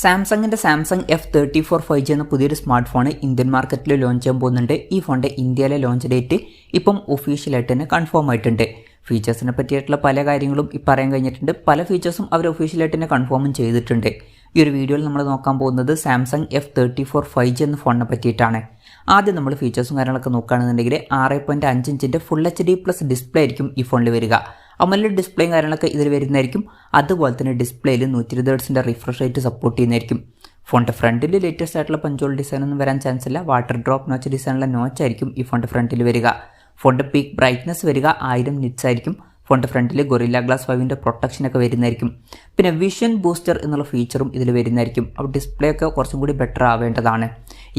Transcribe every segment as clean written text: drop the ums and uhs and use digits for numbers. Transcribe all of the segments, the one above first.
സാംസങ്ങിൻ്റെ Samsung F34 5G എന്ന പുതിയൊരു സ്മാർട്ട് ഫോൺ ഇന്ത്യൻ മാർക്കറ്റിൽ ലോഞ്ച് ചെയ്യാൻ പോകുന്നുണ്ട്. ഈ ഫോണിൻ്റെ ഇന്ത്യയിലെ ലോഞ്ച് ഡേറ്റ് ഇപ്പം ഒഫീഷ്യലായിട്ട് തന്നെ കൺഫേം ആയിട്ടുണ്ട്. ഫീച്ചേഴ്സിനെ പറ്റിയിട്ടുള്ള പല കാര്യങ്ങളും പറയാൻ കഴിഞ്ഞിട്ടുണ്ട്. പല ഫീച്ചേഴ്സും അവർ ഒഫീഷ്യലായിട്ട് തന്നെ കൺഫേമും ചെയ്തിട്ടുണ്ട്. ഈ ഒരു വീഡിയോയിൽ നമ്മൾ നോക്കാൻ പോകുന്നത് സാംസങ് F34 5G എന്ന ഫോണിനെ പറ്റിയിട്ടാണ്. ആദ്യം നമ്മൾ ഫീച്ചേഴ്സും കാര്യങ്ങളൊക്കെ നോക്കുകയാണെന്നുണ്ടെങ്കിൽ 6.5 ഇഞ്ചിൻ്റെ ഫുൾ HD+ ഡിസ്പ്ലേ ആയിരിക്കും ഈ ഫോണിൽ വരിക. അമോലെഡ് ഡിസ്പ്ലേയും കാര്യങ്ങളൊക്കെ ഇതിൽ വരുന്നതായിരിക്കും. അതുപോലെ തന്നെ ഡിസ്പ്ലേയിൽ 120 ഹെർട്സിൻ്റെ റിഫ്രഷ് റേറ്റ് സപ്പോർട്ട് ചെയ്യുന്നതായിരിക്കും. ഫോണിൻ്റെ ഫ്രണ്ടിൽ ലേറ്റസ്റ്റ് ആയിട്ടുള്ള പഞ്ചോൾ ഡിസൈൻ ഒന്നും വരാൻ ചാൻസ് ഇല്ല. വാട്ടർ ഡ്രോപ്പ് നോച്ച് ഡിസൈനുള്ള നോച്ച് ആയിരിക്കും ഈ ഫോണിൻ്റെ ഫ്രണ്ടിൽ വരിക. ഫോണിൻ്റെ പീക്ക് ബ്രൈറ്റ്നസ് വരിക 1000 നിറ്റ്സ് ആയിരിക്കും. ഫോണിൻ്റെ ഫ്രണ്ടിൽ ഗൊറില്ല ഗ്ലാസ് 5ൻ്റെ പ്രൊട്ടക്ഷനൊക്കെ വരുന്നതായിരിക്കും. പിന്നെ വിഷൻ ബൂസ്റ്റർ എന്നുള്ള ഫീച്ചറും ഇതിൽ വരുന്നതായിരിക്കും. അപ്പോൾ ഡിസ്പ്ലേ ഒക്കെ കുറച്ചും കൂടി ബെറ്റർ ആവേണ്ടതാണ്.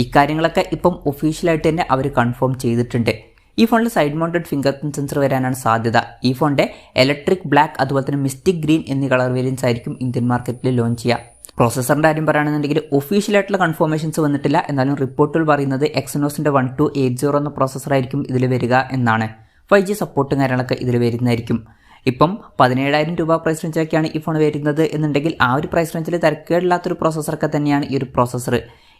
ഇക്കാര്യങ്ങളൊക്കെ ഇപ്പം ഒഫീഷ്യലായിട്ട് തന്നെ അവർ കൺഫേം ചെയ്തിട്ടുണ്ട്. ഈ ഫോണിൽ side mounted finger print sensor വരാനാണ് സാധ്യത. ഈ ഫോണിൻ്റെ ഇലക്ട്രിക് ബ്ലാക്ക് അതുപോലെ തന്നെ മിസ്റ്റിക് ഗ്രീൻ എന്നീ കളർ വേരിയൻസ് ആയിരിക്കും ഇന്ത്യൻ മാർക്കറ്റിൽ ലോഞ്ച് ചെയ്യുക. പ്രോസസ്സറിൻ്റെ കാര്യം പറയുകയാണെന്നുണ്ടെങ്കിൽ ഒഫീഷ്യലായിട്ടുള്ള കൺഫർമേഷൻസ് വന്നിട്ടില്ല. എന്നാലും റിപ്പോർട്ടുകൾ പറയുന്നത് എക്സിനോസിൻ്റെ 1280 എന്ന പ്രോസസ്സറായിരിക്കും ഇതിൽ വരിക എന്നാണ്. 5G സപ്പോർട്ടും കാര്യങ്ങളൊക്കെ ഇതിൽ വരുന്നതായിരിക്കും. ഇപ്പം 17,000 രൂപ പ്രൈസ് റേഞ്ചൊക്കെയാണ് ഈ ഫോൺ വരുന്നത് എന്നുണ്ടെങ്കിൽ ആ ഒരു പ്രൈസ് റേഞ്ചിൽ തിരക്കേടില്ലാത്തൊരു പ്രോസസ്സറൊക്കെ തന്നെയാണ് ഈ ഒരു പ്രോസസ്സർ.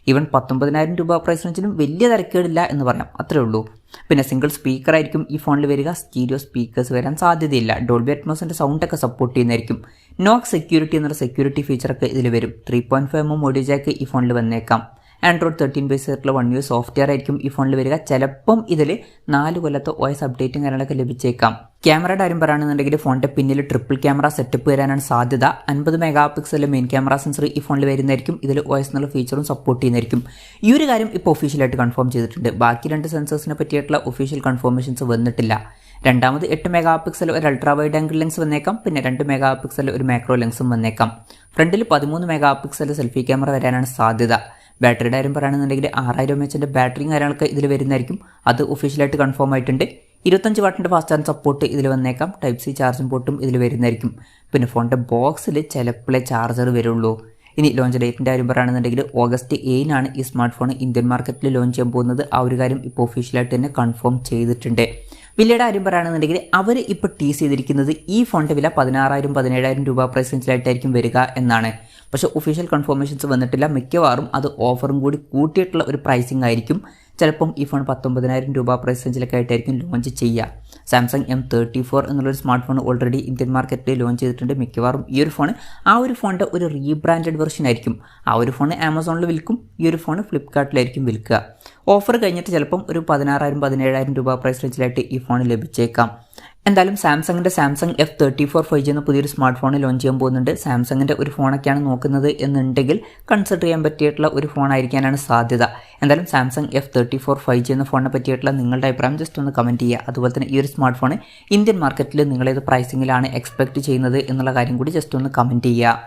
ഈവൻ 19,000 രൂപ പ്രൈസ് റേഞ്ചിലും വലിയ തിരക്കേടില്ല എന്ന് പറയാം, അത്രേ ഉള്ളൂ. പിന്നെ സിംഗിൾ സ്പീക്കർ ആയിരിക്കും ഈ ഫോണിൽ വരിക. സ്റ്റീരിയോ സ്പീക്കേഴ്സ് വരാൻ സാധ്യതയില്ല. ഡോൾബി അറ്റ്മോസിൻ്റെ സൗണ്ടൊക്കെ സപ്പോർട്ട് ചെയ്യുന്നതായിരിക്കും. നോക്ക് സെക്യൂരിറ്റി എന്നൊരു സെക്യൂരിറ്റി ഫീച്ചറൊക്കെ ഇതിൽ വരും. 3.5mm ഓഡിയോ ജാക്ക് ഈ ഫോണിൽ വന്നേക്കാം. ആൻഡ്രോയിഡ് 13 ബേസ് ആയിട്ടുള്ള 1 year സോഫ്റ്റ്വെയർ ആയിരിക്കും ഈ ഫോണിൽ വരിക. ചിലപ്പം ഇതിൽ 4 കൊല്ലത്തെ OS അപ്ഡേറ്റും കാര്യങ്ങളൊക്കെ ലഭിച്ചേക്കാം. ക്യാമറയുടെ കാര്യം പറയുകയാണെന്നുണ്ടെങ്കിൽ ഫോണിൻ്റെ പിന്നിൽ ട്രിപ്പിൾ ക്യാമറ സെറ്റപ്പ് വരാനാണ് സാധ്യത. 50 മെഗാ മെയിൻ ക്യാമറ സെൻസർ ഈ ഫോണിൽ വരുന്നതായിരിക്കും. ഇതിൽ OS എന്നുള്ള ഫീച്ചറും സപ്പോർട്ട് ചെയ്യുന്നതായിരിക്കും. ഈ ഒരു കാര്യം ഇപ്പോൾ ഒഫീഷ്യലായിട്ട് കൺഫേം ചെയ്തിട്ടുണ്ട്. ബാക്കി 2 സെൻസേഴ്സിനെ പറ്റിയിട്ടുള്ള ഒഫീഷ്യൽ കൺഫർമേഷൻസ് വന്നിട്ടില്ല. രണ്ടാമത് 8 മെഗാ ഒരു അൾട്രാ വൈഡ് ആംഗിൾ ലെൻസ് വന്നേക്കാം. പിന്നെ 2 മെഗാ ഒരു മാക്രോ ലെൻസും വന്നേക്കാം. ഫ്രണ്ടിൽ 13 മെഗാ സെൽഫി ക്യാമറ വരാനാണ് സാധ്യത. ബാറ്ററിയുടെ കാര്യം പറയുകയാണെന്നുണ്ടെങ്കിൽ 6000 mAh ബാറ്ററിയും കാര്യങ്ങളൊക്കെ ഇതിൽ വരുന്നതായിരിക്കും. അത് ഒഫീഷ്യലായിട്ട് കൺഫേം ആയിട്ടുണ്ട്. 25 വാട്ടിൻ്റെ ഫാസ്റ്റ് ചാർജ് സപ്പോർട്ട് ഇതിൽ വന്നേക്കാം. Type-C ചാർജിംഗ് പോർട്ടും ഇതിൽ വരുന്നതായിരിക്കും. പിന്നെ ഫോണിൻ്റെ ബോക്സിൽ ചിലപ്പോഴേ ചാർജർ വരുള്ളൂ. ഇനി ലോഞ്ച് ഡേറ്റിൻ്റെ കാര്യം പറയുകയാണെന്നുണ്ടെങ്കിൽ August 7 ഈ സ്മാർട്ട് ഫോൺ ഇന്ത്യൻ മാർക്കറ്റിൽ ലോഞ്ച് ചെയ്യാൻ പോകുന്നത്. ആ ഒരു കാര്യം ഇപ്പോൾ ഒഫീഷ്യലായിട്ട് തന്നെ കൺഫേം ചെയ്തിട്ടുണ്ട്. വിലയുടെ കാര്യം പറയുകയാണെന്നുണ്ടെങ്കിൽ അവർ ഇപ്പോൾ ടീസ് ചെയ്തിരിക്കുന്നത് ഈ ഫോണിൻ്റെ വില 16,000-17,000 രൂപ പ്രൈസ് റേഞ്ചിലായിട്ടായിരിക്കും വരിക എന്നാണ്. പക്ഷേ ഒഫീഷ്യൽ കൺഫർമേഷൻസ് വന്നിട്ടില്ല. മിക്കവാറും അത് ഓഫറും കൂടി കൂട്ടിയിട്ടുള്ള ഒരു പ്രൈസിംഗ് ആയിരിക്കും. ചിലപ്പം ഈ ഫോൺ 19,000 രൂപ പ്രൈസ് റേഞ്ചിലൊക്കെ ആയിട്ടായിരിക്കും ലോഞ്ച് ചെയ്യുക. സാംസങ് M34 എന്നുള്ളൊരു സ്മാർട്ട് ഫോൺ ഓൾറെഡി ഇന്ത്യൻ മാർക്കറ്റിൽ ലോഞ്ച് ചെയ്തിട്ടുണ്ട്. മിക്കവാറും ഈ ഒരു ഫോൺ ആ ഒരു ഫോണിൻ്റെ ഒരു റീബ്രാൻഡഡ് വെർഷൻ ആയിരിക്കും. ആ ഒരു ഫോൺ ആമസോണിൽ വിൽക്കും, ഈ ഒരു ഫോൺ ഫ്ലിപ്കാർട്ടിലായിരിക്കും വിൽക്കുക. ഓഫർ കഴിഞ്ഞിട്ട് ചിലപ്പം ഒരു 16,000-17,000 രൂപ പ്രൈസ് റേഞ്ചിലായിട്ട് ഈ ഫോൺ ലഭിച്ചേക്കാം. എന്തായാലും സാംസങ്ങിൻ്റെ സാംസങ് F34 5G എന്ന പുതിയൊരു സ്മാർട്ട് ഫോൺ ലോഞ്ച് ചെയ്യാൻ പോകുന്നുണ്ട്. സാംസങ്ങിൻ്റെ ഒരു ഫോണൊക്കെയാണ് നോക്കുന്നത് എന്നുണ്ടെങ്കിൽ കൺസിഡർ ചെയ്യാൻ പറ്റിയിട്ടുള്ള ഒരു ഫോൺ ആയിരിക്കാനാണ് സാധ്യത. എന്തായാലും സാംസങ് F34 5G എന്ന ഫോണിനെ പറ്റിയിട്ടുള്ള നിങ്ങളുടെ അഭിപ്രായം ജസ്റ്റ് ഒന്ന് കമൻറ്റ് ചെയ്യുക. അതുപോലെ തന്നെ ഈ ഒരു സ്മാർട്ട് ഫോൺ ഇന്ത്യൻ മാർക്കറ്റിൽ നിങ്ങളേത് പ്രൈസിങ്ങിലാണ് എക്സ്പെക്റ്റ് ചെയ്യുന്നത് എന്നുള്ള കാര്യം കൂടി ജസ്റ്റ് ഒന്ന് കമൻറ്റ് ചെയ്യുക.